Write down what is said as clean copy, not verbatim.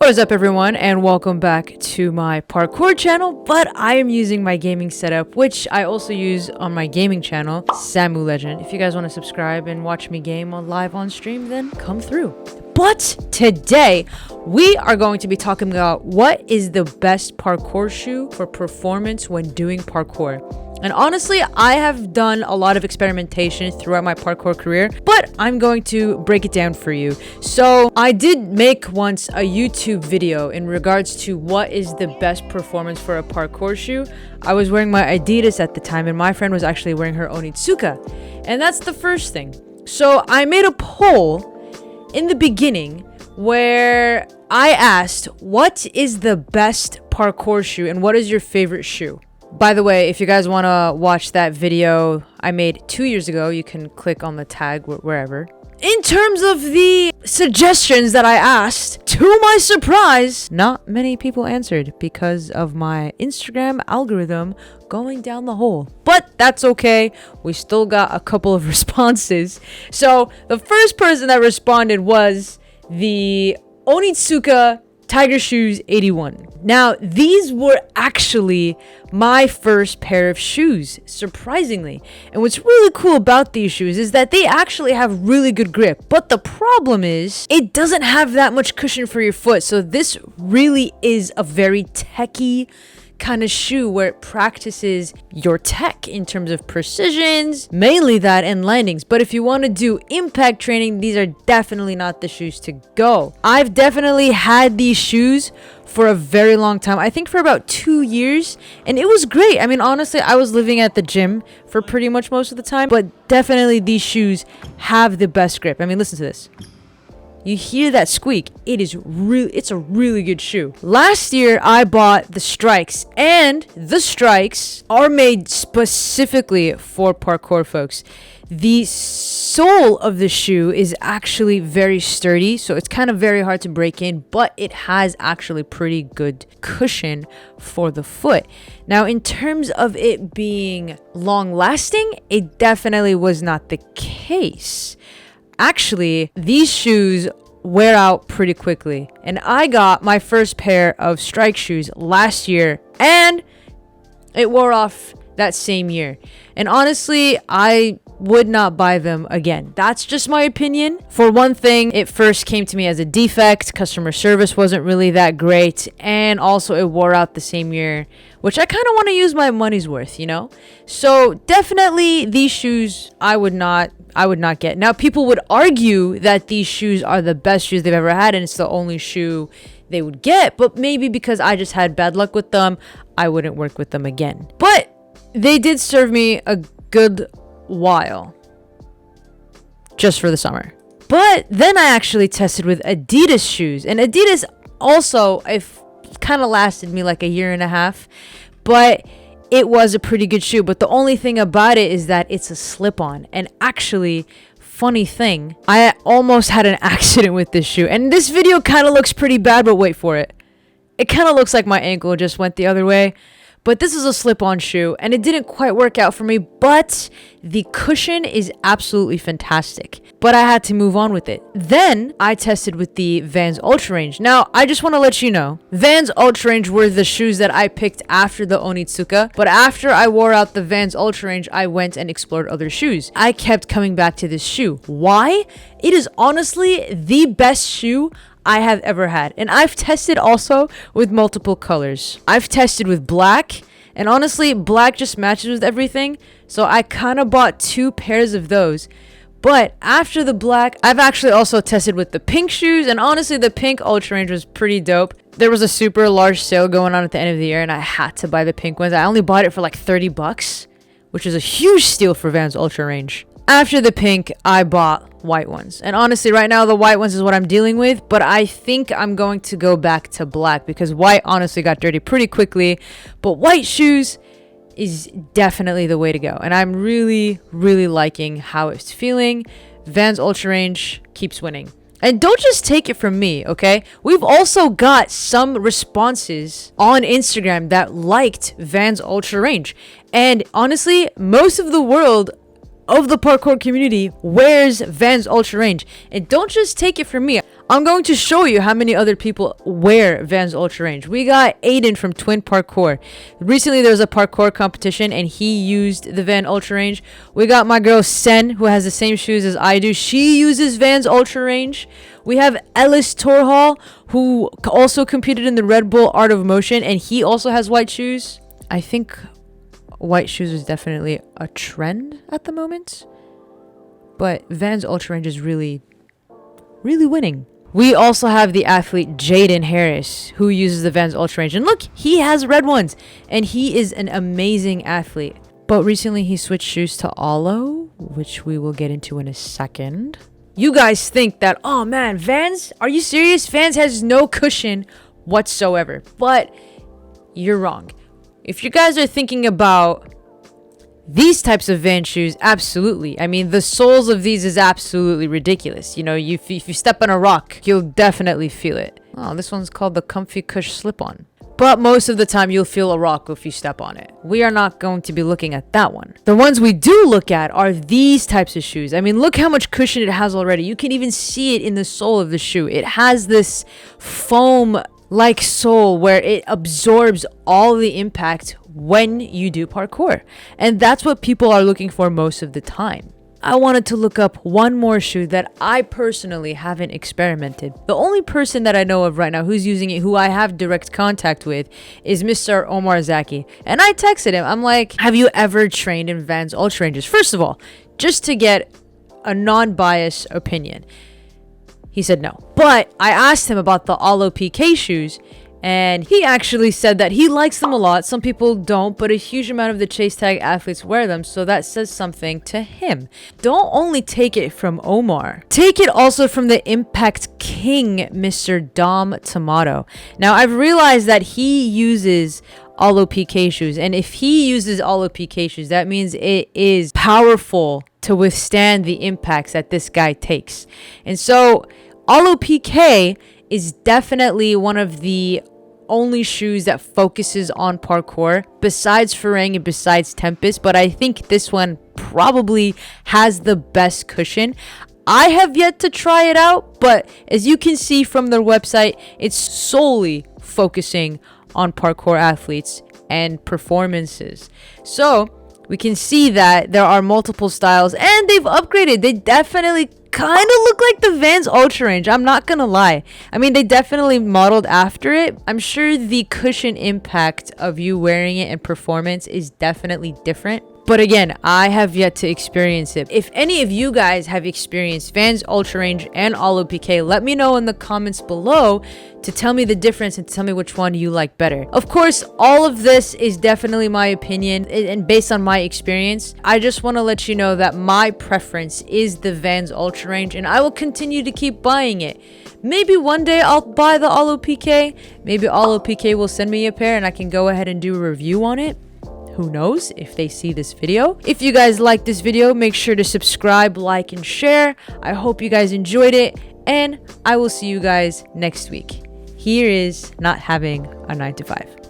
What is up, everyone, and welcome back to my parkour channel. But I am using my gaming setup, which I also use on my gaming channel, Samu Legend. If you guys want to subscribe and watch me game live on stream, then come through. But today we are going to be talking about what is the best parkour shoe for performance when doing parkour. And honestly, I have done a lot of experimentation throughout my parkour career, but I'm going to break it down for you. So I did make once a YouTube video in regards to what is the best performance for a parkour shoe. I was wearing my Adidas at the time, and my friend was actually wearing her Onitsuka. And that's the first thing. So I made a poll in the beginning where I asked, what is the best parkour shoe and what is your favorite shoe? By the way, if you guys want to watch that video I made 2 years ago, you can click on the tag wherever. In terms of the suggestions that I asked, to my surprise, not many people answered because of my Instagram algorithm going down the hole. But that's okay. We still got a couple of responses. So the first person that responded was the Onitsuka Tiger Shoes 81. Now, these were actually my first pair of shoes, surprisingly. And what's really cool about these shoes is that they actually have really good grip. But the problem is, it doesn't have that much cushion for your foot. So this really is a very techie kind of shoe where it practices your tech in terms of precisions, mainly that, and landings. But if you want to do impact training, these are definitely not the shoes to go. I've definitely had these shoes for a very long time. I think for about 2 years, and it was great. I mean, honestly, I was living at the gym for pretty much most of the time, but definitely these shoes have the best grip. I mean, listen to this. You hear that squeak. It's a really good shoe. Last year, I bought the Strikes, and the Strikes are made specifically for parkour folks. The sole of the shoe is actually very sturdy, so it's kind of very hard to break in, but it has actually pretty good cushion for the foot. Now, in terms of it being long lasting, it definitely was not the case. Actually, these shoes wear out pretty quickly, and I got my first pair of Strike shoes last year, and it wore off that same year. And honestly, I would not buy them again. That's just my opinion. For one thing, it first came to me as a defect. Customer service wasn't really that great, and also it wore out the same year, which I kind of want to use my money's worth, you know? So definitely these shoes I would not get. Now, people would argue that these shoes are the best shoes they've ever had and it's the only shoe they would get, but maybe because I just had bad luck with them, I wouldn't work with them again. But they did serve me a good while, just for the summer. But then I actually tested with Adidas shoes, and Adidas also, kind of lasted me like a year and a half, but it was a pretty good shoe. But the only thing about it is that it's a slip-on. And actually, funny thing, I almost had an accident with this shoe, and this video kind of looks pretty bad, but wait for it. It kind of looks like my ankle just went the other way. But this is a slip-on shoe, and it didn't quite work out for me, but the cushion is absolutely fantastic. But I had to move on with it. Then I tested with the Vans Ultra Range. Now, I just want to let you know, Vans Ultra Range were the shoes that I picked after the Onitsuka, but after I wore out the Vans Ultra Range, I went and explored other shoes. I kept coming back to this shoe. Why? It is honestly the best shoe I have ever had. And I've tested also with multiple colors. I've tested with black, and honestly, black just matches with everything. So I kind of bought 2 pairs of those. But after the black, I've actually also tested with the pink shoes, and honestly, the pink Ultra Range was pretty dope. There was a super large sale going on at the end of the year, and I had to buy the pink ones. I only bought it for like 30 bucks, which is a huge steal for Vans Ultra Range. After the pink, I bought white ones. And honestly, right now, the white ones is what I'm dealing with. But I think I'm going to go back to black because white honestly got dirty pretty quickly. But white shoes is definitely the way to go. And I'm really, really liking how it's feeling. Vans Ultra Range keeps winning. And don't just take it from me, okay? We've also got some responses on Instagram that liked Vans Ultra Range. And honestly, most of the world of the parkour community wears Vans Ultra Range. And don't just take it from me. I'm going to show you how many other people wear Vans Ultra Range. We got Aiden from Twin Parkour. Recently there was a parkour competition and he used the Van Ultra Range. We got my girl Sen, who has the same shoes as I do. She uses Vans Ultra Range. We have Ellis Torhall, who also competed in the Red Bull Art of Motion, and he also has white shoes. I think white shoes is definitely a trend at the moment, but Vans Ultra Range is really winning. We also have the athlete Jaden Harris, who uses the Vans Ultra Range, and look, he has red ones, and he is an amazing athlete. But recently he switched shoes to Alo, which we will get into in a second. You guys think that, oh man, Vans, are you serious? Vans has no cushion whatsoever, but you're wrong. If you guys are thinking about these types of Vans shoes, absolutely. I mean, the soles of these is absolutely ridiculous. You know, if you step on a rock, you'll definitely feel it. Oh, this one's called the Comfy Cush Slip-On. But most of the time, you'll feel a rock if you step on it. We are not going to be looking at that one. The ones we do look at are these types of shoes. I mean, look how much cushion it has already. You can even see it in the sole of the shoe. It has this foam-like sole where it absorbs all the impact when you do parkour. And that's what people are looking for most of the time. I wanted to look up one more shoe that I personally haven't experimented. The only person that I know of right now who's using it, who I have direct contact with, is Mr. Omar Zaki. And I texted him. I'm like, have you ever trained in Vans Ultra Ranges? First of all, just to get a non-biased opinion. He said no. But I asked him about the Alo PK shoes, and he actually said that he likes them a lot. Some people don't, but a huge amount of the chase tag athletes wear them, so that says something to him. Don't only take it from Omar. Take it also from the Impact King, Mr. Dom Tomato. Now, I've realized that he uses Alo PK shoes, and if he uses Alo PK shoes, that means it is powerful to withstand the impacts that this guy takes. And so, Alo PK is definitely one of the only shoes that focuses on parkour besides Farang and besides Tempest, but I think this one probably has the best cushion. I have yet to try it out, but as you can see from their website, it's solely focusing on parkour athletes and performances. So we can see that there are multiple styles and they've upgraded. They definitely kind of look like the Vans Ultra Range. I'm not gonna lie. I mean, they definitely modeled after it. I'm sure the cushion impact of you wearing it and performance is definitely different. But again, I have yet to experience it. If any of you guys have experienced Vans Ultra Range and Alo PK, let me know in the comments below to tell me the difference and tell me which one you like better. Of course, all of this is definitely my opinion and based on my experience. I just want to let you know that my preference is the Vans Ultra Range, and I will continue to keep buying it. Maybe one day I'll buy the Alo PK. Maybe Alo PK will send me a pair and I can go ahead and do a review on it. Who knows if they see this video. If you guys like this video, make sure to subscribe, like, and share. I hope you guys enjoyed it, and I will see you guys next week. Here is not having a 9 to 5.